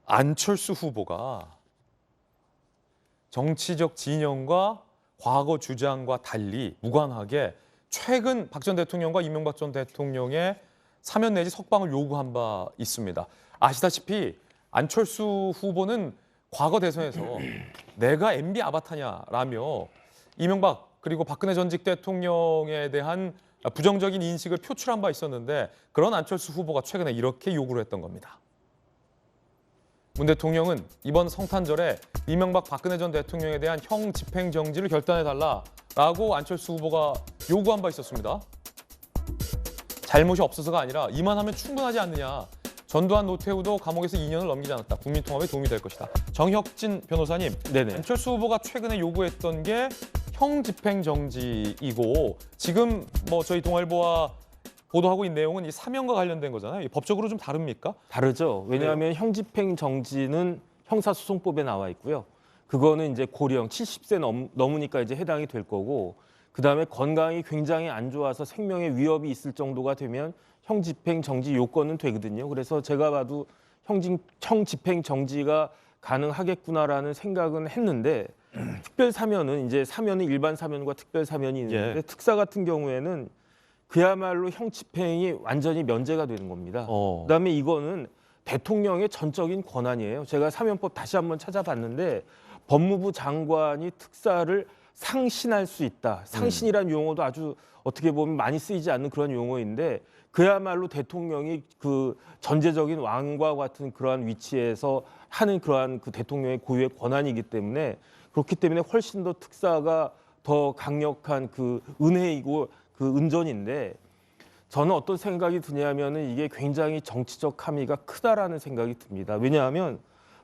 안철수 후보가 정치적 진영과 과거 주장과 달리 무관하게 최근 박 전 대통령과 이명박 전 대통령의 사면 내지 석방을 요구한 바 있습니다. 아시다시피 안철수 후보는 과거 대선에서 내가 MB 아바타냐라며 이명박 그리고 박근혜 전직 대통령에 대한 부정적인 인식을 표출한 바 있었는데 그런 안철수 후보가 최근에 이렇게 요구를 했던 겁니다. 문 대통령은 이번 성탄절에 이명박 박근혜 전 대통령에 대한 형 집행정지를 결단해달라라고 안철수 후보가 요구한 바 있었습니다. 잘못이 없어서가 아니라 이만하면 충분하지 않느냐. 전두환 노태우도 감옥에서 2년을 넘기지 않았다. 국민통합에 도움이 될 것이다. 정혁진 변호사님, 네네. 안철수 후보가 최근에 요구했던 게 형 집행정지이고 지금 뭐 저희 동아일보와 보도하고 있는 내용은 이 사면과 관련된 거잖아요. 법적으로 좀 다릅니까? 다르죠. 왜냐하면 형집행정지는 형사소송법에 나와 있고요. 그거는 이제 고령 70세 넘으니까 이제 해당이 될 거고, 그 다음에 건강이 굉장히 안 좋아서 생명에 위협이 있을 정도가 되면 형집행정지 요건은 되거든요. 그래서 제가 봐도 형집행정지가 가능하겠구나라는 생각은 했는데, 특별 사면은 이제 사면은 일반 사면과 특별 사면이 있는데 특사 같은 경우에는 그야말로 형 집행이 완전히 면제가 되는 겁니다. 그다음에 이거는 대통령의 전적인 권한이에요. 제가 사면법 다시 한번 찾아봤는데 법무부 장관이 특사를 상신할 수 있다. 상신이라는 용어도 아주 어떻게 보면 많이 쓰이지 않는 그런 용어인데 그야말로 대통령이 그 전제적인 왕과 같은 그러한 위치에서 하는 그러한 그 대통령의 고유의 권한이기 때문에 그렇기 때문에 훨씬 더 특사가 더 강력한 그 은혜이고 그 은전인데 저는 어떤 생각이 드냐면은 이게 굉장히 정치적 함의가 크다라는 생각이 듭니다. 왜냐하면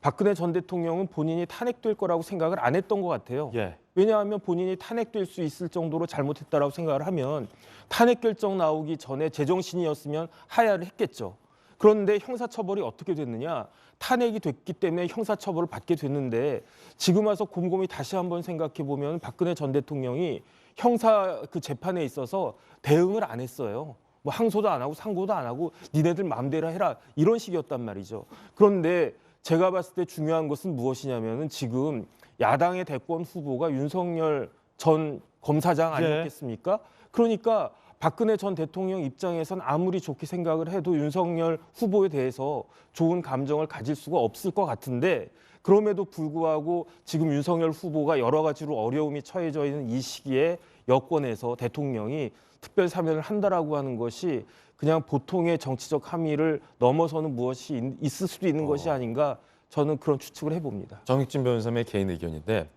박근혜 전 대통령은 본인이 탄핵될 거라고 생각을 안 했던 것 같아요. 왜냐하면 본인이 탄핵될 수 있을 정도로 잘못했다라고 생각을 하면 탄핵 결정 나오기 전에 제정신이었으면 하야를 했겠죠. 그런데 형사처벌이 어떻게 됐느냐? 탄핵이 됐기 때문에 형사처벌을 받게 됐는데 지금 와서 곰곰이 다시 한번 생각해 보면 박근혜 전 대통령이 형사 그 재판에 있어서 대응을 안 했어요. 뭐 항소도 안 하고 상고도 안 하고 니네들 마음대로 해라 이런 식이었단 말이죠. 그런데 제가 봤을 때 중요한 것은 무엇이냐면은 지금 야당의 대권 후보가 윤석열 전 검사장 아니었겠습니까? 그러니까 박근혜 전 대통령 입장에선 아무리 좋게 생각을 해도 윤석열 후보에 대해서 좋은 감정을 가질 수가 없을 것 같은데 그럼에도 불구하고 지금 윤석열 후보가 여러 가지로 어려움이 처해져 있는 이 시기에 여권에서 대통령이 특별 사면을 한다라고 하는 것이 그냥 보통의 정치적 함의를 넘어서는 무엇이 있을 수도 있는 것이 아닌가 저는 그런 추측을 해봅니다. 정익진 변호사의 개인 의견인데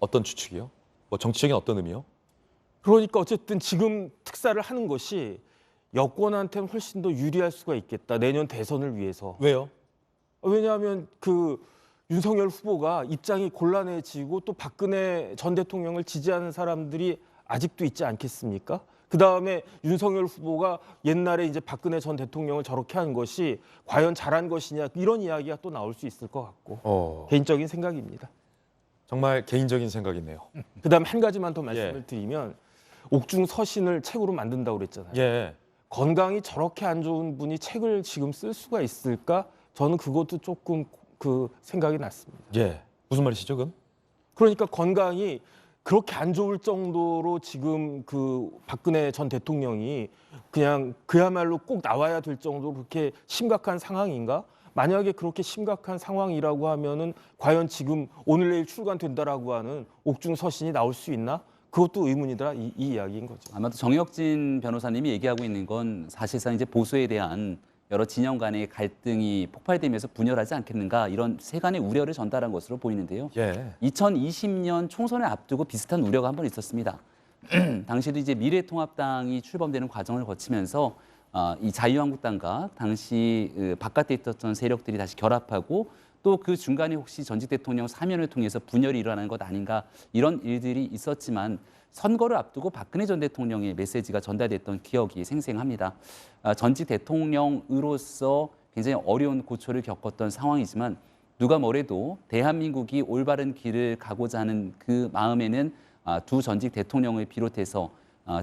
어떤 추측이요? 뭐 정치적인 어떤 의미요? 그러니까 어쨌든 지금 특사를 하는 것이 여권한테는 훨씬 더 유리할 수가 있겠다. 내년 대선을 위해서. 왜요? 왜냐하면 그 윤석열 후보가 입장이 곤란해지고 또 박근혜 전 대통령을 지지하는 사람들이 아직도 있지 않겠습니까? 그다음에 윤석열 후보가 옛날에 이제 박근혜 전 대통령을 저렇게 한 것이 과연 잘한 것이냐 이런 이야기가 또 나올 수 있을 것 같고 개인적인 생각입니다. 정말 개인적인 생각이네요. 그다음 한 가지만 더 말씀을 드리면 옥중 서신을 책으로 만든다고 그랬잖아요. 건강이 저렇게 안 좋은 분이 책을 지금 쓸 수가 있을까? 저는 그것도 조금 그 생각이 났습니다. 무슨 말이시죠, 그건? 그러니까 건강이 그렇게 안 좋을 정도로 지금 그 박근혜 전 대통령이 그냥 그야말로 꼭 나와야 될 정도로 그렇게 심각한 상황인가? 만약에 그렇게 심각한 상황이라고 하면은 과연 지금 오늘 내일 출간된다라고 하는 옥중 서신이 나올 수 있나? 그것도 의문이더라 이 이야기인 거죠. 아마도 정혁진 변호사님이 얘기하고 있는 건 사실상 이제 보수에 대한 여러 진영 간의 갈등이 폭발되면서 분열하지 않겠는가 이런 세간의 우려를 전달한 것으로 보이는데요. 2020년 총선을 앞두고 비슷한 우려가 한 번 있었습니다. 당시도 이제 미래통합당이 출범되는 과정을 거치면서 이 자유한국당과 당시 바깥에 있었던 세력들이 다시 결합하고 또 그 중간에 혹시 전직 대통령 사면을 통해서 분열이 일어나는 것 아닌가 이런 일들이 있었지만 선거를 앞두고 박근혜 전 대통령의 메시지가 전달됐던 기억이 생생합니다. 전직 대통령으로서 굉장히 어려운 고초를 겪었던 상황이지만 누가 뭐래도 대한민국이 올바른 길을 가고자 하는 그 마음에는 두 전직 대통령을 비롯해서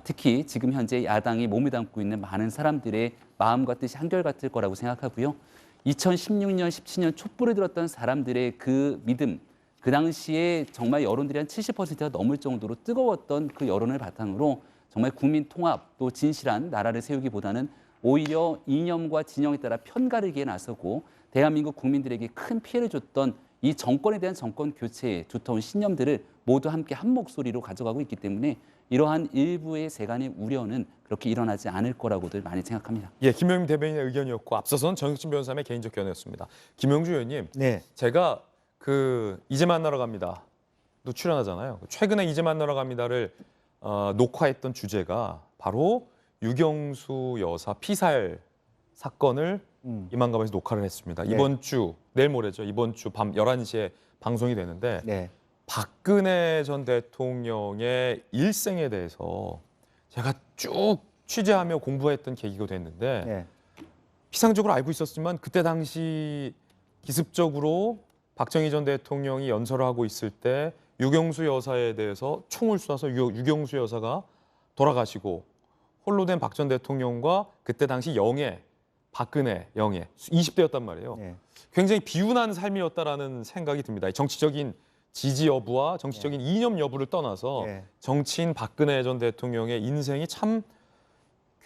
특히 지금 현재 야당이 몸을 담고 있는 많은 사람들의 마음과 뜻이 한결같을 거라고 생각하고요. 2016년, 17년 촛불을 들었던 사람들의 그 믿음, 그 당시에 정말 여론들이 한 70%가 넘을 정도로 뜨거웠던 그 여론을 바탕으로 정말 국민 통합 또 진실한 나라를 세우기보다는 오히려 이념과 진영에 따라 편가르기에 나서고 대한민국 국민들에게 큰 피해를 줬던 이 정권에 대한 정권 교체에 두터운 신념들을 모두 함께 한 목소리로 가져가고 있기 때문에 이러한 일부의 세간의 우려는 그렇게 일어나지 않을 거라고들 많이 생각합니다. 예, 김영민 대변인의 의견이었고 앞서서는 정혁진 변호사의 개인적 견해였습니다. 김영주 의원님, 네. 제가 그 이제 만나러 갑니다. 또 출연하잖아요. 최근에 이제 만나러 갑니다를 녹화했던 주제가 바로 유경수 여사 피살 사건을 이만갑에서 녹화를 했습니다. 네. 이번 주 내일 모레죠. 이번 주 밤 11시에 방송이 되는데 네. 박근혜 전 대통령의 일생에 대해서 제가 쭉 취재하며 공부했던 계기가 됐는데 네. 피상적으로 알고 있었지만 그때 당시 기습적으로 박정희 전 대통령이 연설을 하고 있을 때 유경수 여사에 대해서 총을 쏴서 유경수 여사가 돌아가시고 홀로 된 박 전 대통령과 그때 당시 영애 박근혜 영애 20대였단 말이에요. 네. 굉장히 비운한 삶이었다라는 생각이 듭니다. 정치적인 지지 여부와 정치적인 이념 여부를 떠나서 네. 정치인 박근혜 전 대통령의 인생이 참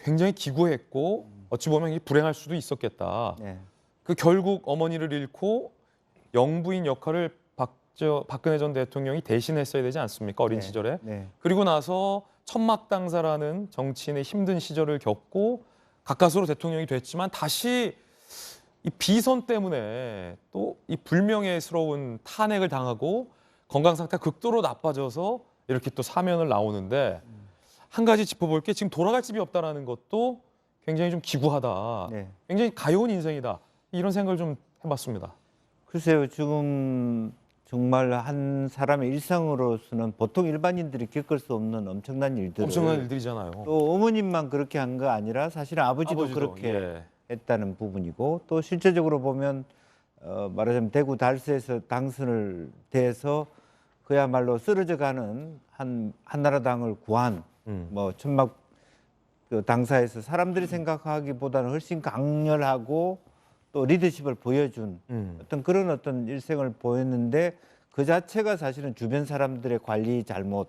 굉장히 기구했고 어찌 보면 불행할 수도 있었겠다. 네. 그 결국 어머니를 잃고 영부인 역할을 박근혜 전 대통령이 대신했어야 되지 않습니까? 어린 네. 시절에. 네. 그리고 나서 천막당사라는 정치인의 힘든 시절을 겪고 가까스로 대통령이 됐지만 다시 이 비선 때문에 또 이 불명예스러운 탄핵을 당하고 건강 상태가 극도로 나빠져서 이렇게 또 사면을 나오는데 한 가지 짚어볼 게 지금 돌아갈 집이 없다라는 것도 굉장히 좀 기구하다. 네. 굉장히 가여운 인생이다. 이런 생각을 좀 해봤습니다. 글쎄요, 지금 정말 한 사람의 일상으로서는 보통 일반인들이 겪을 수 없는 엄청난 일들을 엄청난 일들이잖아요. 또 어머님만 그렇게 한 거 아니라 사실은 아버지도 그렇게 예. 했다는 부분이고 또 실제적으로 보면 말하자면 대구 달서에서 당선을 돼서 그야말로 쓰러져가는 한나라당을 구한 뭐 천막 그 당사에서 사람들이 생각하기보다는 훨씬 강렬하고 또 리더십을 보여준 어떤 그런 어떤 일생을 보였는데 그 자체가 사실은 주변 사람들의 관리 잘못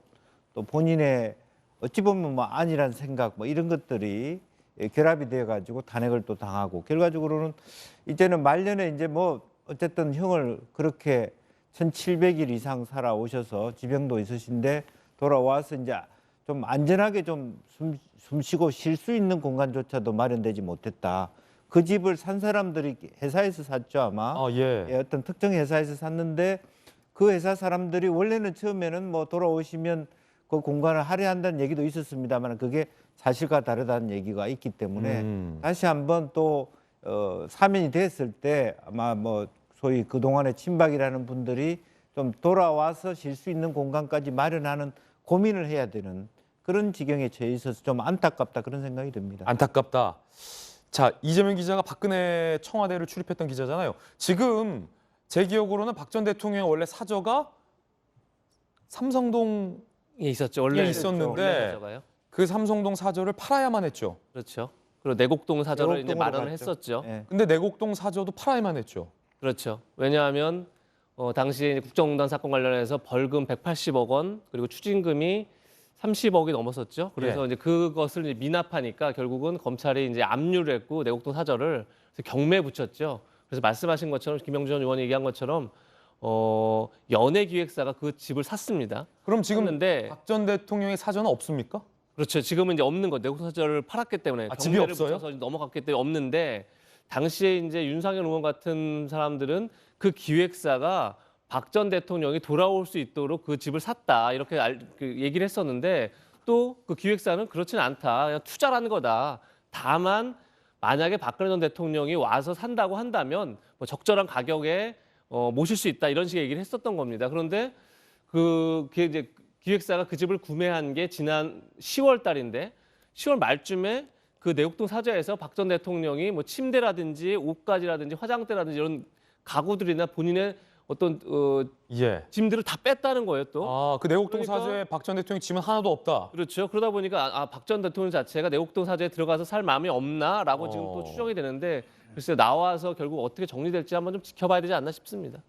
또 본인의 어찌 보면 뭐 아니란 생각 뭐 이런 것들이 결합이 되어 가지고 탄핵을 또 당하고 결과적으로는 이제는 말년에 이제 뭐 어쨌든 형을 그렇게 1700일 이상 살아오셔서 지병도 있으신데 돌아와서 이제 좀 안전하게 좀 숨쉬고 쉴 수 있는 공간조차도 마련되지 못했다. 그 집을 산 사람들이 회사에서 샀죠 아마. 예. 예, 어떤 특정 회사에서 샀는데 그 회사 사람들이 원래는 처음에는 뭐 돌아오시면 그 공간을 할애한다는 얘기도 있었습니다만 그게 사실과 다르다는 얘기가 있기 때문에 다시 한번 또 사면이 됐을 때 아마 뭐 소위 그동안의 친박이라는 분들이 좀 돌아와서 쉴 수 있는 공간까지 마련하는 고민을 해야 되는 그런 지경에 처해 있어서 좀 안타깝다 그런 생각이 듭니다. 안타깝다. 자, 이재명 기자가 박근혜 청와대를 출입했던 기자잖아요. 지금 제 기억으로는 박 전 대통령 원래 사저가 삼성동에 있었죠. 원래 있었는데 사저가요. 그 삼성동 사저를 팔아야만 했죠. 그렇죠. 그리고 내곡동 사저를 이제 내곡동으로 마련을 갔죠. 했었죠. 예. 근데 내곡동 사저도 팔아야만 했죠. 그렇죠. 왜냐하면 당시에 국정농단 사건 관련해서 벌금 180억 원 그리고 추징금이 30억이 넘었었죠. 그래서 이제 그것을 이제 미납하니까 결국은 검찰이 이제 압류를 했고 내곡동 사저를 경매에 붙였죠. 그래서 말씀하신 것처럼 김영주 전 의원이 얘기한 것처럼 연예기획사가 그 집을 샀습니다. 그럼 지금 샀는데 박 전 대통령의 사저는 없습니까? 그렇죠. 지금은 이제 없는 거 내곡동 사저를 팔았기 때문에 집이 경매를 없어요? 붙여서 넘어갔기 때문에 없는데 당시에 이제 윤상현 의원 같은 사람들은 그 기획사가 박 전 대통령이 돌아올 수 있도록 그 집을 샀다 이렇게 얘기를 했었는데 또 그 기획사는 그렇지는 않다. 그냥 투자라는 거다. 다만 만약에 박근혜 전 대통령이 와서 산다고 한다면 뭐 적절한 가격에 모실 수 있다 이런 식의 얘기를 했었던 겁니다. 그런데 그게 이제 기획사가 그 집을 구매한 게 지난 10월 달인데 10월 말쯤에 그 내곡동 사저에서 박 전 대통령이 뭐 침대라든지 옷가지라든지 화장대라든지 이런 가구들이나 본인의 어떤 예. 짐들을 다 뺐다는 거예요 또. 아, 그 내곡동 그러니까- 사저에 박 전 대통령 짐은 하나도 없다. 그렇죠. 그러다 보니까 박 전 대통령 자체가 내곡동 사저에 들어가서 살 마음이 없나라고 지금 또 추정이 되는데 글쎄요 나와서 결국 어떻게 정리될지 한번 좀 지켜봐야 되지 않나 싶습니다.